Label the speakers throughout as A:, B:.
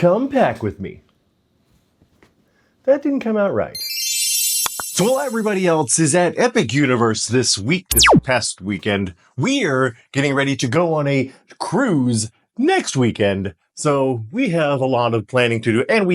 A: Come pack with me. That didn't come out right. So while everybody else is at Epic Universe this past weekend, we're getting ready to go on a cruise next weekend. So we have a lot of planning to do, and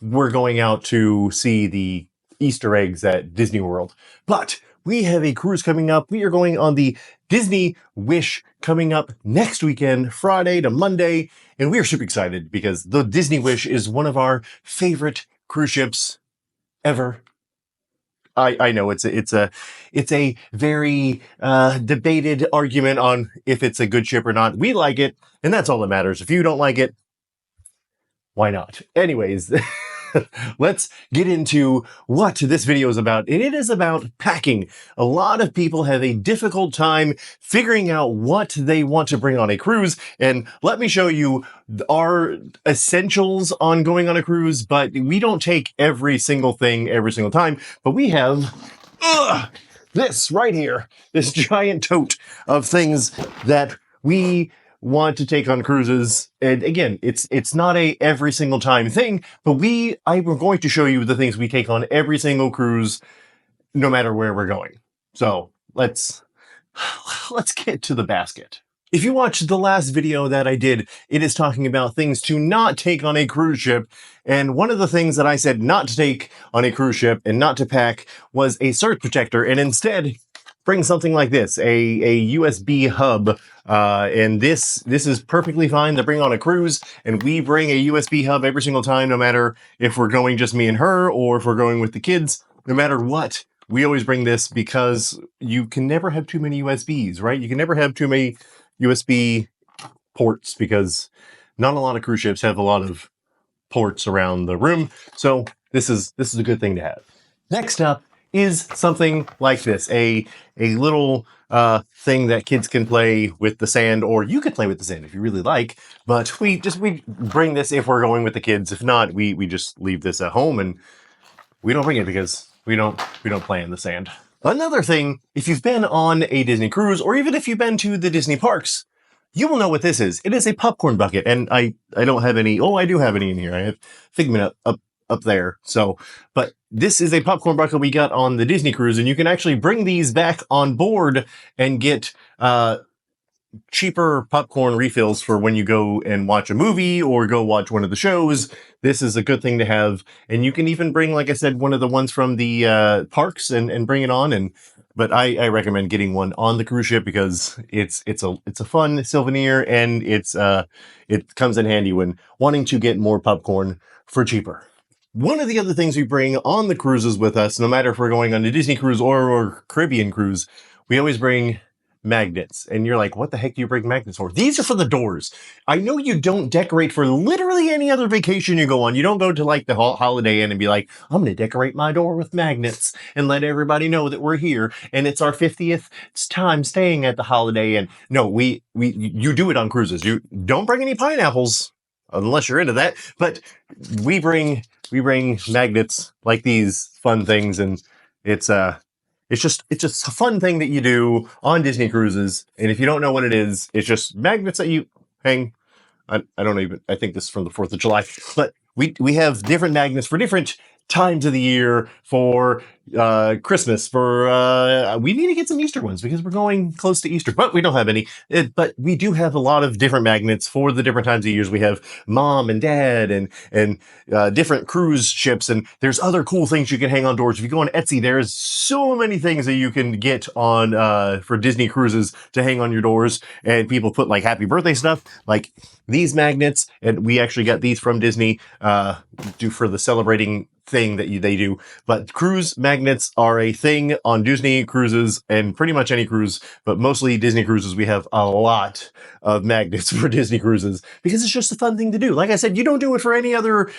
A: we're going out to see the Easter eggs at Disney World. But we have a cruise coming up. We are going on the Disney Wish coming up next weekend, Friday to Monday. And we are super excited because the Disney Wish is one of our favorite cruise ships ever. I know it's a very debated argument on if it's a good ship or not. We like it, and that's all that matters. If you don't like it, why not? Anyways, let's get into what this video is about. And it is about packing. A lot of people have a difficult time figuring out what they want to bring on a cruise. And let me show you our essentials on going on a cruise, but we don't take every single thing every single time. But we have this right here, this giant tote of things that we want to take on cruises. And again, it's not a every single time thing, but I'm going to show you the things we take on every single cruise, no matter where we're going. So let's get to the basket. If you watched the last video that I did, it is talking about things to not take on a cruise ship. And one of the things that I said not to take on a cruise ship and not to pack was a surge protector, and instead bring something like this, a USB hub. And this is perfectly fine to bring on a cruise, and we bring a USB hub every single time, no matter if we're going just me and her or if we're going with the kids. No matter what, we always bring this because you can never have too many USBs, right? You can never have too many USB ports because not a lot of cruise ships have a lot of ports around the room. So this is a good thing to have. Next up is something like this, a little thing that kids can play with the sand, or you could play with the sand if you really like, but we bring this if we're going with the kids. If not, we just leave this at home, and we don't bring it because we don't play in the sand. Another thing, if you've been on a Disney cruise, or even if you've been to the Disney parks, you will know what this is. It is a popcorn bucket, and I don't have any. Oh, I do have any in here. I have Figment up there. So, but this is a popcorn bucket we got on the Disney cruise, and you can actually bring these back on board and get cheaper popcorn refills for when you go and watch a movie or go watch one of the shows. This is a good thing to have. And you can even bring, like I said, one of the ones from the parks and bring it on. But I recommend getting one on the cruise ship because it's a fun souvenir, and it comes in handy when wanting to get more popcorn for cheaper. One of the other things we bring on the cruises with us, no matter if we're going on a Disney cruise or Caribbean cruise, we always bring magnets. And you're like, what the heck do you bring magnets for? These are for the doors. I know you don't decorate for literally any other vacation you go on. You don't go to like the Holiday Inn and be like, I'm going to decorate my door with magnets and let everybody know that we're here and it's our 50th time staying at the Holiday Inn. No, you do it on cruises. You don't bring any pineapples unless you're into that, but we bring magnets like these fun things, and it's just a fun thing that you do on Disney cruises. And if you don't know what it is, it's just magnets that you hang. I think this is from the 4th of July, but we have different magnets for different times of the year, for Christmas, for we need to get some Easter ones because we're going close to Easter, but we don't have any. But we do have a lot of different magnets for the different times of years. We have mom and dad and different cruise ships, and there's other cool things you can hang on doors. If you go on Etsy, there's so many things that you can get on for Disney cruises to hang on your doors, and people put like happy birthday stuff, like these magnets, and we actually got these from Disney for the celebrating thing that they do. But cruise magnets are a thing on Disney cruises and pretty much any cruise, but mostly Disney cruises. We have a lot of magnets for Disney cruises because it's just a fun thing to do. Like I said, you don't do it for any other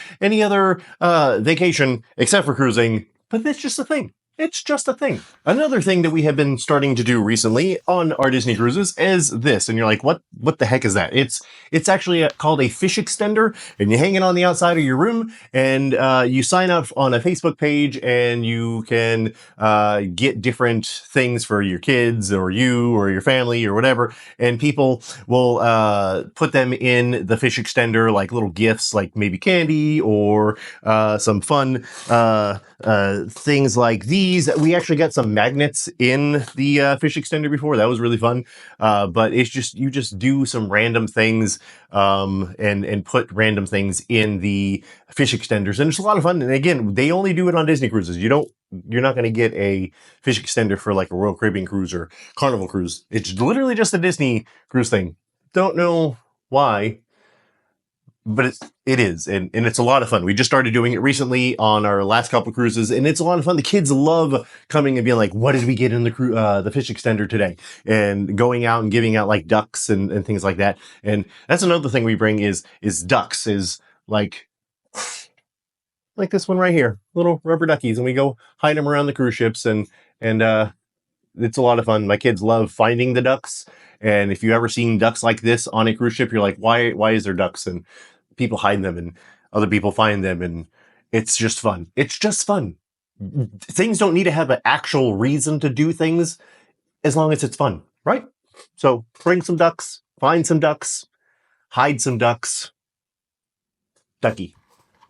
A: vacation except for cruising, but that's just a thing. It's just a thing. Another thing that we have been starting to do recently on our Disney cruises is this, and you're like, what the heck is that? It's actually called a fish extender, and you hang it on the outside of your room, and you sign up on a Facebook page, and you can get different things for your kids or you or your family or whatever, and people will put them in the fish extender like little gifts, like maybe candy or some fun things like these. We actually got some magnets in the fish extender before. That was really fun. But it's just, you just do some random things and put random things in the fish extenders. And it's a lot of fun. And again, they only do it on Disney cruises. You're not going to get a fish extender for like a Royal Caribbean cruise or Carnival cruise. It's literally just a Disney cruise thing. Don't know why, but it is, and it's a lot of fun. We just started doing it recently on our last couple of cruises, and it's a lot of fun. The kids love coming and being like, "What did we get in the fish extender today?" And going out and giving out like ducks and things like that. And that's another thing we bring is ducks, is like this one right here, little rubber duckies, and we go hide them around the cruise ships, and it's a lot of fun. My kids love finding the ducks. And if you've ever seen ducks like this on a cruise ship, you're like, why is there ducks? And people hide them and other people find them. And it's just fun. It's just fun. Things don't need to have an actual reason to do things as long as it's fun, right? So bring some ducks, find some ducks, hide some ducks. Ducky.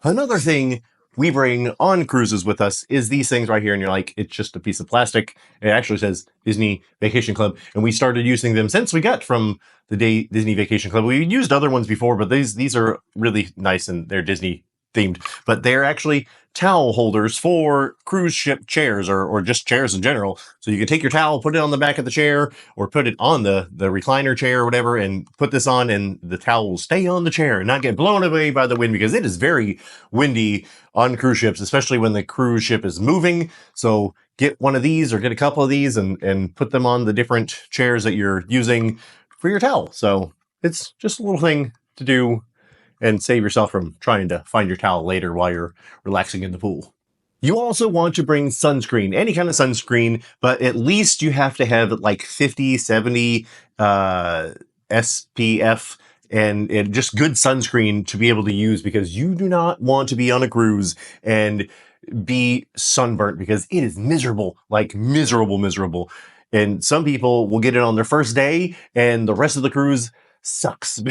A: Another thing we bring on cruises with us is these things right here. And you're like, it's just a piece of plastic. It actually says Disney Vacation Club. And we started using them since we got from the day Disney Vacation Club. We used other ones before, but these are really nice and they're Disney themed. But they're actually towel holders for cruise ship chairs or just chairs in general. So you can take your towel, put it on the back of the chair or put it on the recliner chair or whatever and put this on, and the towel will stay on the chair and not get blown away by the wind, because it is very windy on cruise ships, especially when the cruise ship is moving. So get one of these or get a couple of these and put them on the different chairs that you're using for your towel. So it's just a little thing to do and save yourself from trying to find your towel later while you're relaxing in the pool. You also want to bring sunscreen, any kind of sunscreen, but at least you have to have like 50, 70 SPF and just good sunscreen to be able to use, because you do not want to be on a cruise and be sunburnt, because it is miserable, like miserable. And some people will get it on their first day and the rest of the cruise sucks.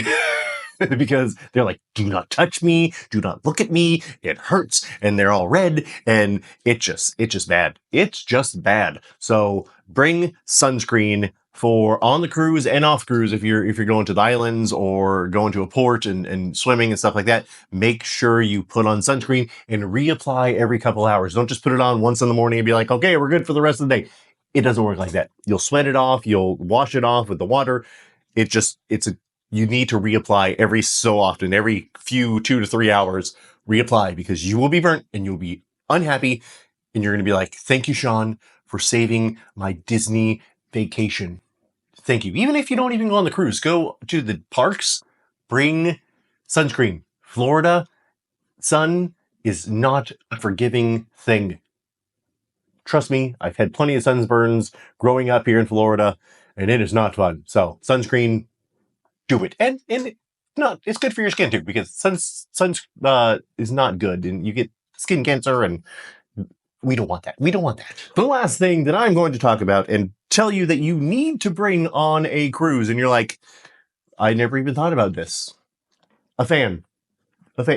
A: Because they're like, do not touch me, do not look at me, it hurts, and they're all red, and it's just bad. It's just bad. So bring sunscreen for on the cruise and off cruise. If you're going to the islands or going to a port and swimming and stuff like that, make sure you put on sunscreen and reapply every couple hours. Don't just put it on once in the morning and be like, okay, we're good for the rest of the day. It doesn't work like that. You'll sweat it off, you'll wash it off with the water. You need to reapply every so often, every few 2 to 3 hours, reapply, because you will be burnt and you'll be unhappy. And you're going to be like, thank you, Sean, for saving my Disney vacation. Thank you. Even if you don't even go on the cruise, go to the parks, bring sunscreen. Florida sun is not a forgiving thing. Trust me, I've had plenty of sunburns growing up here in Florida, and it is not fun. So sunscreen, do it. And it's good for your skin too, because sun is not good and you get skin cancer, and we don't want that. We don't want that. The last thing that I'm going to talk about and tell you that you need to bring on a cruise, and you're like, I never even thought about this. A fan.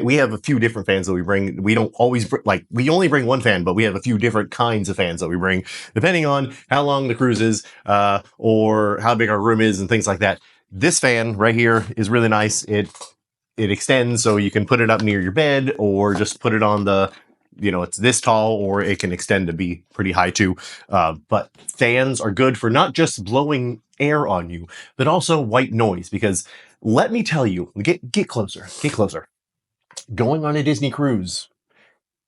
A: We have a few different fans that we bring. We don't always we only bring one fan, but we have a few different kinds of fans that we bring, depending on how long the cruise is, or how big our room is and things like that. This fan right here is really nice. It extends so you can put it up near your bed, or just put it on the, it's this tall, or it can extend to be pretty high too. But fans are good for not just blowing air on you, but also white noise, because let me tell you, get closer. Going on a Disney cruise,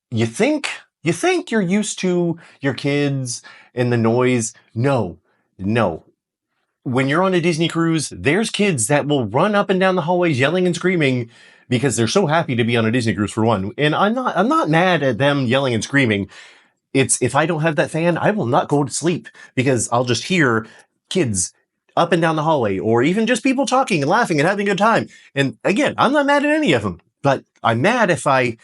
A: you think you're used to your kids and the noise. No. When you're on a Disney cruise, there's kids that will run up and down the hallways yelling and screaming because they're so happy to be on a Disney cruise, for one. And I'm not mad at them yelling and screaming. it's, if I don't have that fan, I will not go to sleep because I'll just hear kids up and down the hallway, or even just people talking and laughing and having a good time. And again, I'm not mad at any of them, but I'm mad if I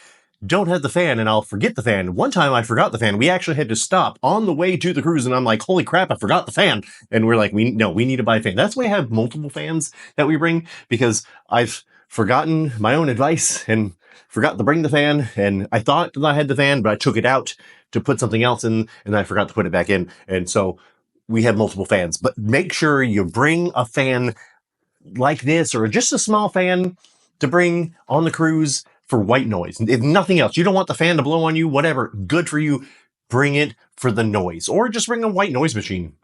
A: don't have the fan and I'll forget the fan. One time I forgot the fan. We actually had to stop on the way to the cruise, and I'm like, holy crap, I forgot the fan. And we're like, we need to buy a fan. That's why I have multiple fans that we bring, because I've forgotten my own advice and forgot to bring the fan. And I thought that I had the fan, but I took it out to put something else in, and I forgot to put it back in. And so we have multiple fans. But make sure you bring a fan like this, or just a small fan to bring on the cruise for white noise. If nothing else, you don't want the fan to blow on you, whatever, good for you. Bring it for the noise, or just bring a white noise machine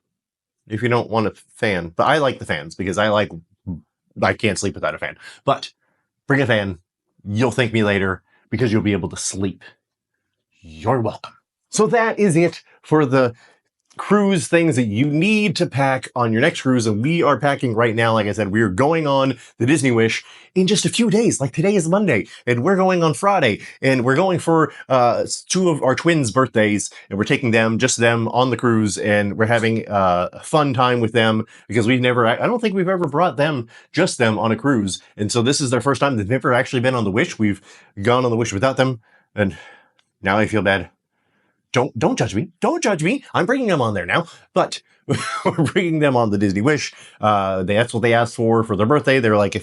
A: if you don't want a fan. But I like the fans because I can't sleep without a fan. But bring a fan. You'll thank me later because you'll be able to sleep. You're welcome. So that is it for the cruise things that you need to pack on your next cruise. And we are packing right now. Like I said, we are going on the Disney Wish in just a few days. Like today is Monday, and we're going on Friday, and we're going for two of our twins' birthdays, and we're taking just them on the cruise, and we're having a fun time with them because I don't think we've ever brought just them on a cruise. And so this is their first time. They've never actually been on the Wish. We've gone on the Wish without them, and now I feel bad. Don't judge me. Don't judge me. I'm bringing them on there now, but we're bringing them on the Disney Wish. That's what they asked for their birthday. They're like,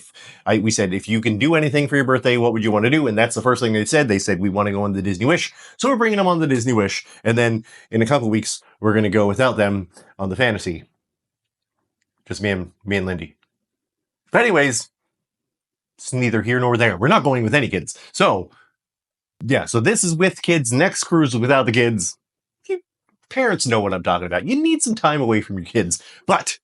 A: we said, if you can do anything for your birthday, what would you want to do? And that's the first thing they said. They said, we want to go on the Disney Wish. So we're bringing them on the Disney Wish. And then in a couple of weeks, we're going to go without them on the Fantasy. Just me and Lindy. But anyways, it's neither here nor there. We're not going with any kids. So yeah, so this is with kids. Next cruise is without the kids. Parents know what I'm talking about. You need some time away from your kids. But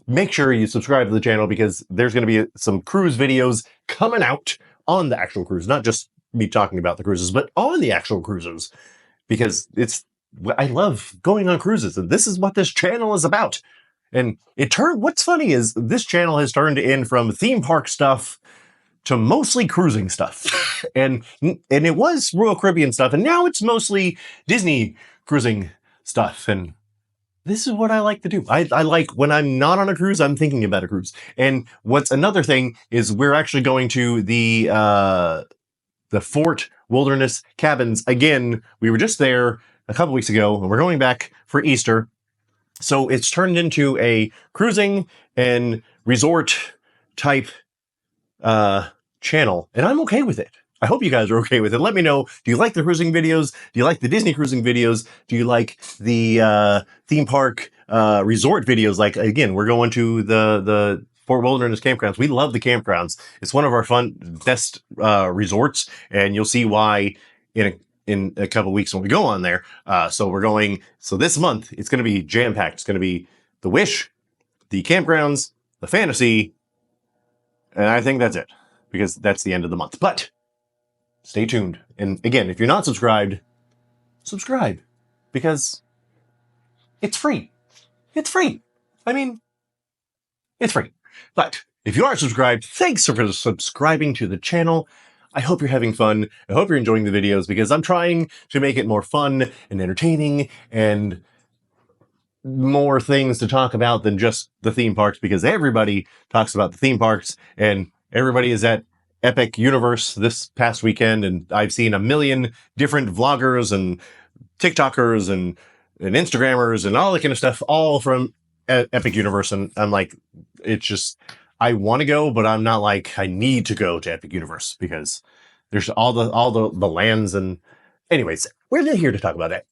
A: make sure you subscribe to the channel because there's going to be some cruise videos coming out on the actual cruise. Not just me talking about the cruises, but on the actual cruises. Because I love going on cruises, and this is what this channel is about. And what's funny is this channel has turned in from theme park stuff to mostly cruising stuff. and it was Royal Caribbean stuff, and now it's mostly Disney cruising stuff. And this is what I like to do. I like, when I'm not on a cruise, I'm thinking about a cruise. And what's another thing is we're actually going to the Fort Wilderness Cabins again. We were just there a couple weeks ago, and we're going back for Easter. So it's turned into a cruising and resort type channel, and I'm okay with it. I hope you guys are okay with it. Let me know. Do you like the cruising videos? Do you like the Disney cruising videos? Do you like the theme park resort videos? Like, again, we're going to the Fort Wilderness campgrounds. We love the campgrounds. It's one of our best resorts, and you'll see why in a couple weeks when we go on there. So this month it's going to be jam-packed. It's going to be the Wish, the campgrounds, the Fantasy, and I think that's it, because that's the end of the month. But stay tuned. And again, if you're not subscribed, subscribe, because it's free. It's free. I mean, it's free. But if you are subscribed, thanks for subscribing to the channel. I hope you're having fun. I hope you're enjoying the videos, because I'm trying to make it more fun and entertaining and more things to talk about than just the theme parks, because everybody talks about the theme parks, and everybody is at Epic Universe this past weekend, and I've seen a million different vloggers and TikTokers and Instagrammers and all that kind of stuff, all from Epic Universe, and I'm like, it's just, I want to go, but I'm not like, I need to go to Epic Universe, because there's all the lands. And anyways, we're not here to talk about that.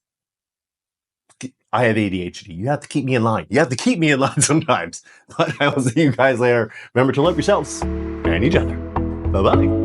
A: I have ADHD. You have to keep me in line. You have to keep me in line sometimes. But I will see you guys later. Remember to love yourselves and each other. Bye-bye.